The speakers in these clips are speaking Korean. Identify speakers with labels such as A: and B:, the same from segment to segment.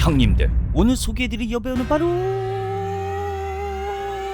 A: 형님들, 오늘 소개해드릴 여배우는 바로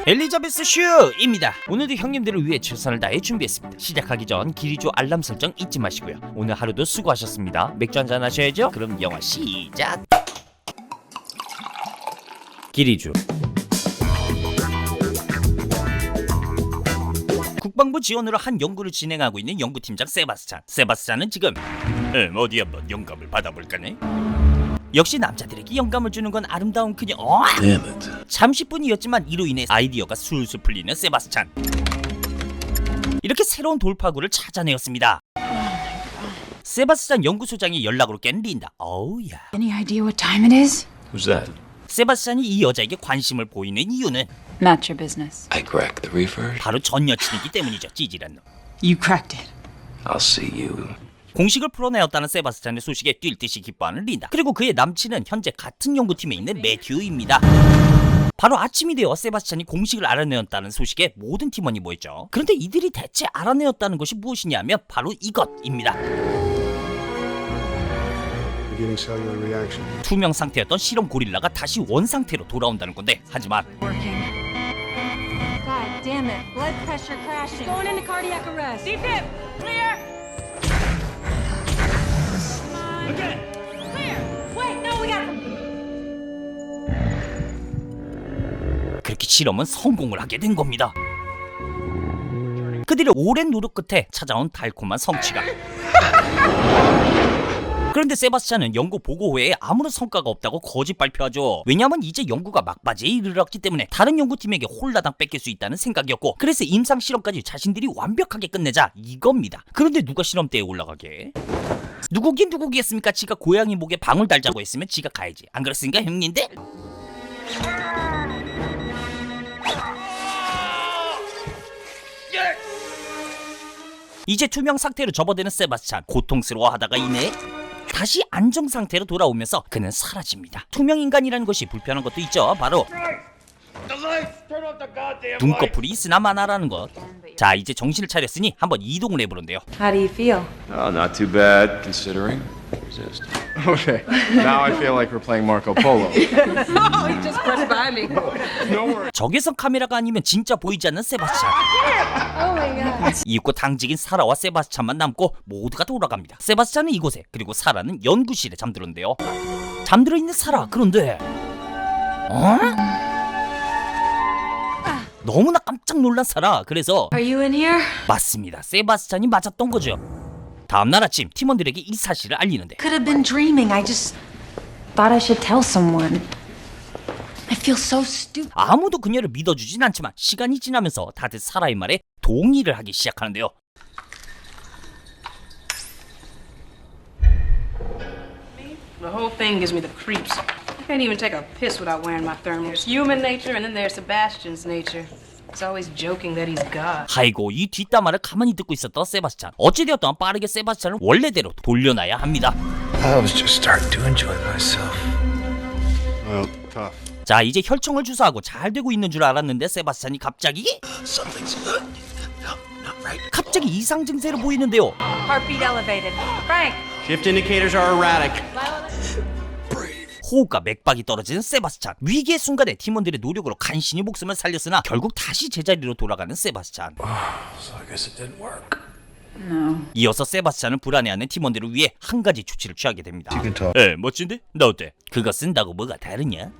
A: 엘리자베스 슈입니다. 오늘도 형님들을 위해 최선을 다해 준비했습니다. 시작하기 전 기리조 알람 설정 잊지 마시고요. 오늘 하루도 수고하셨습니다. 맥주 한잔 하셔야죠. 그럼 영화 시작. 기리조. 국방부 지원으로 한 연구를 진행하고 있는 연구팀장 세바스찬은 지금 어디 한번 영감을 받아볼까네. 역시 남자들에게 영감을 주는 건 아름다운 그녀. 잠시뿐이었지만 이로 인해 아이디어가 술술 풀리는 세바스찬. 이렇게 새로운 돌파구를 찾아내었습니다. 세바스찬 연구소장의 연락으로 깬 린다. 어우야.
B: Any idea what time it is?
C: Who's that?
A: 세바스찬이 이 여자에게 관심을 보이는 이유는
B: Not your business.
C: I cracked the reefer.
A: 바로 전 여친이기 때문이죠. 찌질한 놈.
B: You cracked it.
C: I'll see you.
A: 공식을 풀어내었다는 세바스찬의 소식에 뛸 듯이 기뻐하는 린다. 그리고 그의 남친은 현재 같은 연구팀에 있는 매튜입니다. 바로 아침이 되어 세바스찬이 공식을 알아내었다는 소식에 모든 팀원이 모였죠. 그런데 이들이 대체 알아내었다는 것이 무엇이냐면 바로 이것입니다. 투명 상태였던 실험 고릴라가 다시 원 상태로 돌아온다는 건데, 하지만
D: God damn it. Blood pressure crashing. Going into cardiac arrest. Defib, clear. Again. Clear. Wait, no, we got them.
A: 그렇게 실험은 성공을 하게 된 겁니다. 그들의 오랜 노력 끝에 찾아온 달콤한 성취감. 그런데 세바스찬은 연구 보고 후에 아무런 성과가 없다고 거짓 발표하죠. 왜냐하면 이제 연구가 막바지에 이르렀기 때문에 다른 연구팀에게 홀라당 뺏길 수 있다는 생각이었고, 그래서 임상 실험까지 자신들이 완벽하게 끝내자 이겁니다. 그런데 누가 실험대에 올라가게? 누구겠습니까? 지가 고양이 목에 방울 달자고 했으면 지가 가야지. 안 그렇습니까 형님들? 이제 투명 상태로 접어드는 세바스찬. 고통스러워하다가 이내 다시 안정 상태로 돌아오면서 그는 사라집니다. 투명 인간이라는 것이 불편한 것도 있죠. 바로 눈꺼풀이 있으나 마나라는 것. 자, 이제 정신을 차렸으니 한번 이동을 해보는데요.
D: How do you feel?
C: Oh, not too bad considering. Resist.
E: Okay, now I feel like we're playing Marco Polo.
D: Oh, he just pressed by me.
A: 적외선 카메라가 아니면 진짜 보이지 않는 세바스찬.
D: Oh my god.
A: 이윽고 당직인 사라와 세바스찬만 남고 모두가 돌아갑니다. 세바스찬은 이곳에, 그리고 사라는 연구실에 잠들었는데요. 잠들어 있는 사라. 그런데 너무나 깜짝 놀란 사라. 그래서
D: Are you in here?
A: 맞습니다. 세바스찬이 맞았던 거죠. 다음날 아침 팀원들에게 이 사실을 알리는데,
D: Could have been dreaming. I just thought I should tell someone. I feel so stupid.
A: 아무도 그녀를 믿어주진 않지만 시간이 지나면서 다들 사라의 말에 동의를 하기 시작하는데요.
F: The whole thing gives me the creeps. I can't even take a piss without wearing my thermals. Human nature, and then there's Sebastian's nature. He's always joking that he's God.
A: 아이고, 이 뒷담화를 가만히 듣고 있었던 세바스찬. 어찌되었던 빠르게 세바스찬을 원래대로 돌려놔야 합니다.
C: I was just starting to enjoy myself.
E: Well, tough.
A: 자, 이제 혈청을 주사하고 잘 되고 있는 줄 알았는데 세바스찬이 갑자기 이상 증세를 보이는데요.
D: Heartbeat elevated. Frank.
G: Shift indicators are erratic.
A: 호흡과 맥박이 떨어지는 세바스찬. 위기의 순간에 팀원들의 노력으로 간신히 목숨을 살렸으나 결국 다시 제자리로 돌아가는 세바스찬.
C: So I guess it didn't work.
A: 이어서 세바스찬은 불안해하는 팀원들을 위해 한 가지 조치를 취하게 됩니다.
C: You can talk.
A: 멋진데? 나 어때? 그거 쓴다고 뭐가 다르냐?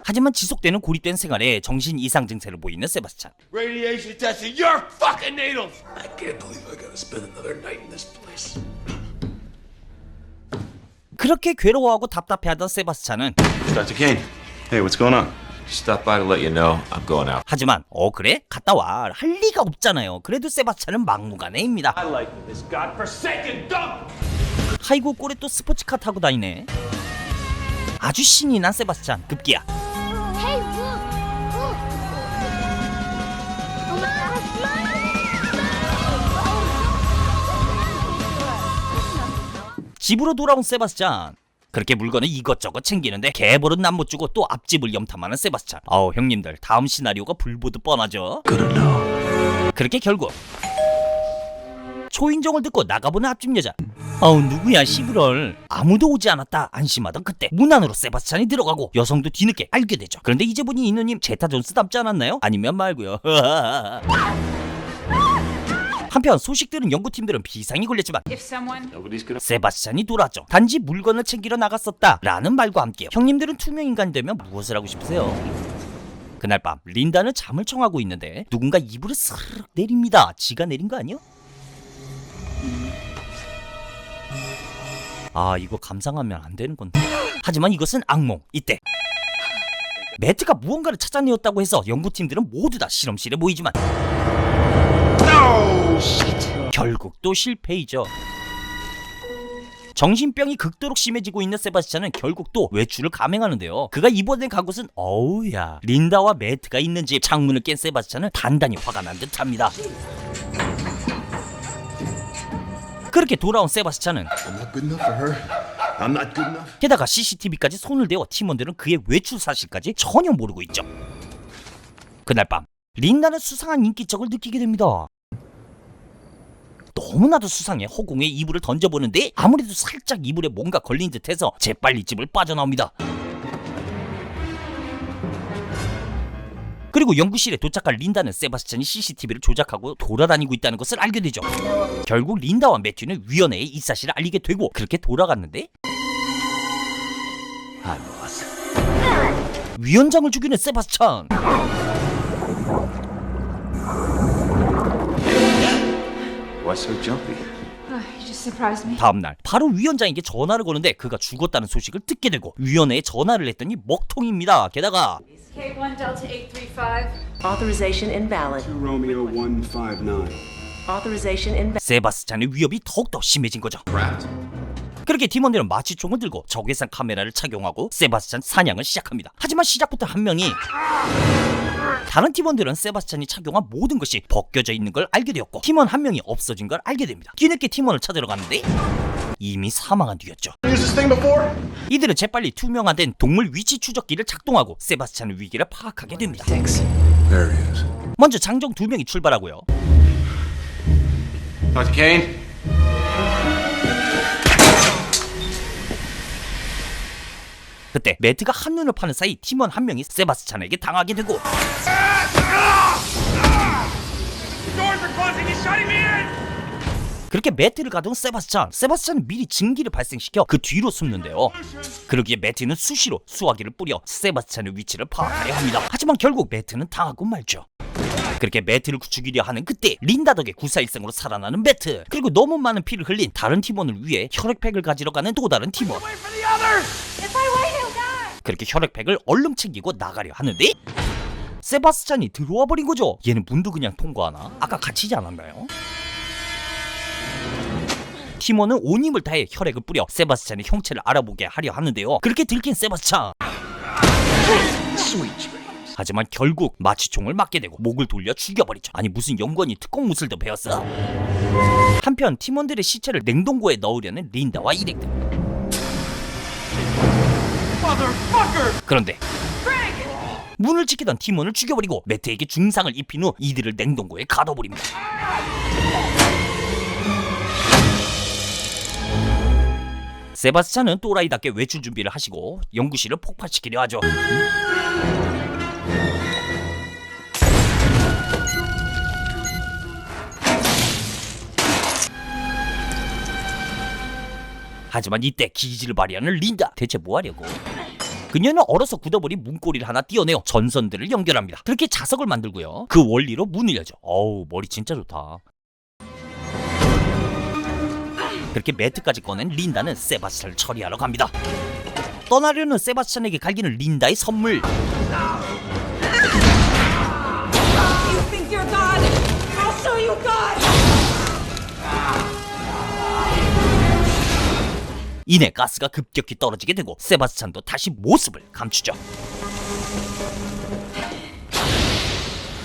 A: 하지만 지속되는 고립된 생활에 정신 이상 증세를 보이는 세바스찬.
H: Radiation testing your fucking needles!
C: I can't believe I gotta spend another night in this place.
A: 그렇게 괴로워하고 답답해하던 세바스찬은
C: Dr. Kane. Hey, what's going on?
H: Just stop by to let you know I'm going out.
A: 하지만 그래? 갔다 와. 할 리가 없잖아요. 그래도 세바스찬은 막무가내입니다.
H: I like this godforsaken dump!
A: 아이고, 꼴에 또 스포츠카 타고 다니네. 아주 신이 난 세바스찬. 급기야
I: Hey, look! Look! Oh my gosh!
A: 집으로 돌아온 세바스찬. 그렇게 물건을 이것저것 챙기는데 개벌은 남 못 주고 또 앞집을 염탐하는 세바스찬. 형님들, 다음 시나리오가 불보듯 뻔하죠. 그렇게 결국 초인종을 듣고 나가보는 앞집 여자. 어우 누구야 시부럴. 아무도 오지 않았다 안심하던 그때 문 안으로 세바스찬이 들어가고 여성도 뒤늦게 알게 되죠. 그런데 이제 보니 이 누님 제타 존스 닮지 않았나요? 아니면 말고요. 한편 소식 들은 연구팀들은 비상이 걸렸지만
B: If someone.
A: 세바스찬이 돌아왔죠. 단지 물건을 챙기러 나갔었다 라는 말과 함께 형님들은 투명인간이 되면 무엇을 하고 싶으세요? 그날 밤 린다는 잠을 청하고 있는데 누군가 이불을 스르륵 내립니다. 지가 내린 거 아니야? 아 이거 감상하면 안 되는 건데. 하지만 이것은 악몽. 이때 매트가 무언가를 찾아내었다고 해서 연구팀들은 모두 다 실험실에 모이지만 결국 또 실패이죠. 정신병이 극도로 심해지고 있는 세바스찬은 결국 또 외출을 감행하는데요. 그가 이번에 간 곳은 어우야 린다와 매트가 있는 집. 창문을 깬 세바스찬은 단단히 화가 난 듯합니다. 그렇게 돌아온 세바스찬은
E: I'm not good enough for her. I'm not good enough.
A: 게다가 CCTV까지 손을 대어 팀원들은 그의 외출 사실까지 전혀 모르고 있죠. 그날 밤 린다는 수상한 인기척을 느끼게 됩니다. 너무나도 수상해 허공에 이불을 던져보는데 아무래도 살짝 이불에 뭔가 걸린 듯해서 재빨리 집을 빠져나옵니다. 그리고 연구실에 도착한 린다는 세바스찬이 CCTV를 조작하고 돌아다니고 있다는 것을 알게 되죠. 결국 린다와 매튜는 위원회에 이 사실을 알리게 되고 그렇게 돌아갔는데 위원장을 죽이는 세바스찬.
C: Why so jumpy?
B: You just surprised me.
A: 다음날 바로 위원장에게 전화를 거는데 그가 죽었다는 소식을 듣게 되고 위원회에 전화를 했더니 먹통입니다. 게다가
B: K1 Delta 835.
J: Authorization invalid.
E: Romeo 159.
J: Authorization invalid.
A: 세바스찬의 위협이 더욱더 심해진 거죠. 그렇게 팀원들은 마취총을 들고 적외선 카메라를 착용하고 세바스찬 사냥을 시작합니다. 하지만 시작부터 한 명이 다른 팀원들은 세바스찬이 착용한 모든 것이 벗겨져 있는 걸 알게 되었고 팀원 한 명이 없어진 걸 알게 됩니다. 뒤늦게 팀원을 찾으러 가는데 이미 사망한 뒤였죠.
E: Used this thing before?
A: 이들은 재빨리 투명화된 동물 위치 추적기를 작동하고 세바스찬의 위기를 파악하게 됩니다.
C: There he is.
A: 먼저 장정 2명이 출발하고요.
C: Dr. Kane?
A: 그때 매트가 한눈을 파는 사이 팀원 한 명이 세바스찬에게 당하게 되고 그렇게 매트를 가둔 세바스찬은 미리 증기를 발생시켜 그 뒤로 숨는데요. 그러기에 매트는 수시로 수화기를 뿌려 세바스찬의 위치를 파악하려 합니다. 하지만 결국 매트는 당하고 말죠. 그렇게 매트를 죽이려 하는 그때 린다 덕에 구사일생으로 살아나는 매트, 그리고 너무 많은 피를 흘린 다른 팀원을 위해 혈액팩을 가지러 가는 또 다른 팀원. 그렇게 혈액팩을 얼른 챙기고 나가려 하는데 세바스찬이 들어와 버린 거죠. 얘는 문도 그냥 통과하나? 아까 갇히지 않았나요? 팀원은 온 힘을 다해 혈액을 뿌려 세바스찬의 형체를 알아보게 하려 하는데요. 그렇게 들킨 세바스찬, 하지만 결국 마취총을 맞게 되고 목을 돌려 죽여버리죠. 아니 무슨 연구원이 특공 무술도 배웠어? 한편 팀원들의 시체를 냉동고에 넣으려는 린다와 일행들. 그런데 문을 지키던 팀원을 죽여버리고 매트에게 중상을 입힌 후 이들을 냉동고에 가둬버립니다. 세바스찬은 또라이답게 외출 준비를 하시고 연구실을 폭발시키려 하죠. 하지만 이때 기지를 발휘하는 린다. 대체 뭐하려고? 그녀는 얼어서 굳어버린 문고리를 하나 띄어내어 전선들을 연결합니다. 그렇게 자석을 만들고요. 그 원리로 문을 열죠. 어우 머리 진짜 좋다. 그렇게 매트까지 꺼낸 린다는 세바스찬을 처리하러 갑니다. 떠나려는 세바스찬에게 갈기는 린다의 선물. 이내 가스가 급격히 떨어지게 되고 세바스찬도 다시 모습을 감추죠.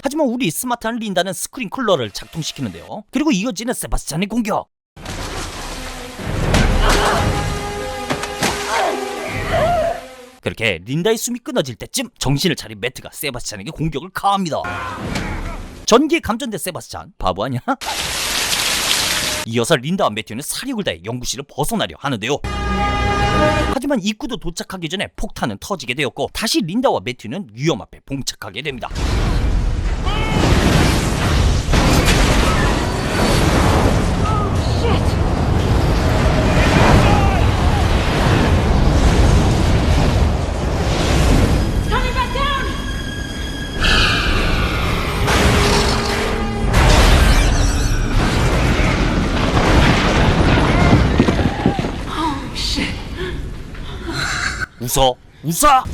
A: 하지만 우리 스마트한 린다는 스크린 쿨러를 작동시키는데요. 그리고 이어지는 세바스찬의 공격. 그렇게 린다의 숨이 끊어질 때쯤 정신을 차린 매트가 세바스찬에게 공격을 가합니다. 전기에 감전된 세바스찬, 바보 아니야? 이어서 린다와 매튜는 사력을 다해 연구실을 벗어나려 하는데요. 하지만 입구도 도착하기 전에 폭탄은 터지게 되었고 다시 린다와 매튜는 위험 앞에 봉착하게 됩니다. 웃어!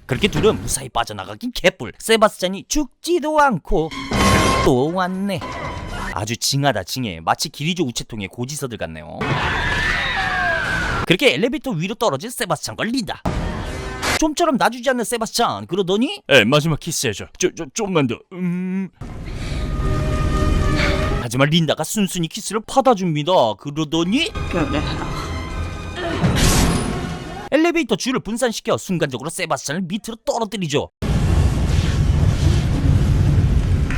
A: 그렇게 둘은 무사히 빠져나가긴 개뿔. 세바스찬이 죽지도 않고 또 왔네. 아주 징하다 징해. 마치 기리조 우체통의 고지서들 같네요. 그렇게 엘리베이터 위로 떨어진 세바스찬과 린다. 좀처럼 놔주지 않는 세바스찬. 그러더니 마지막 키스해줘. 좀만 더. 하지만 린다가 순순히 키스를 받아줍니다. 그러더니 엘리베이터 줄을 분산시켜 순간적으로 세바스찬을 밑으로 떨어뜨리죠.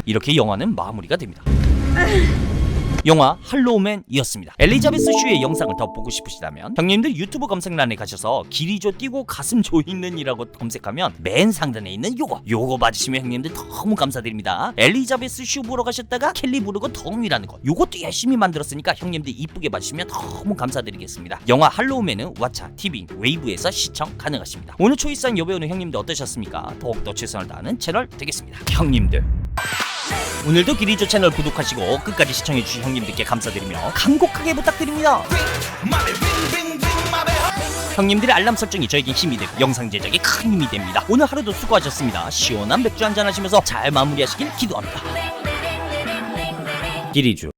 A: 이렇게 영화는 마무리가 됩니다. 영화 할로우맨이었습니다. 엘리자베스 슈의 영상을 더 보고 싶으시다면 형님들 유튜브 검색란에 가셔서 기리조 띄고 가슴 조이는이라고 검색하면 맨 상단에 있는 요거 봐주시면 형님들 너무 감사드립니다. 엘리자베스 슈 보러 가셨다가 켈리 부르고 덩이라는 거 요것도 열심히 만들었으니까 형님들 이쁘게 봐주시면 너무 감사드리겠습니다. 영화 할로우맨은 왓챠, 티빙, 웨이브에서 시청 가능하십니다. 오늘 초이스한 여배우는 형님들 어떠셨습니까? 더욱더 최선을 다하는 채널 되겠습니다. 형님들 오늘도 기리조 채널 구독하시고 끝까지 시청해주신 형님들께 감사드리며 간곡하게 부탁드립니다. 형님들의 알람 설정이 저에겐 힘이 되고 영상 제작에 큰 힘이 됩니다. 오늘 하루도 수고하셨습니다. 시원한 맥주 한잔 하시면서 잘 마무리하시길 기도합니다. 기리조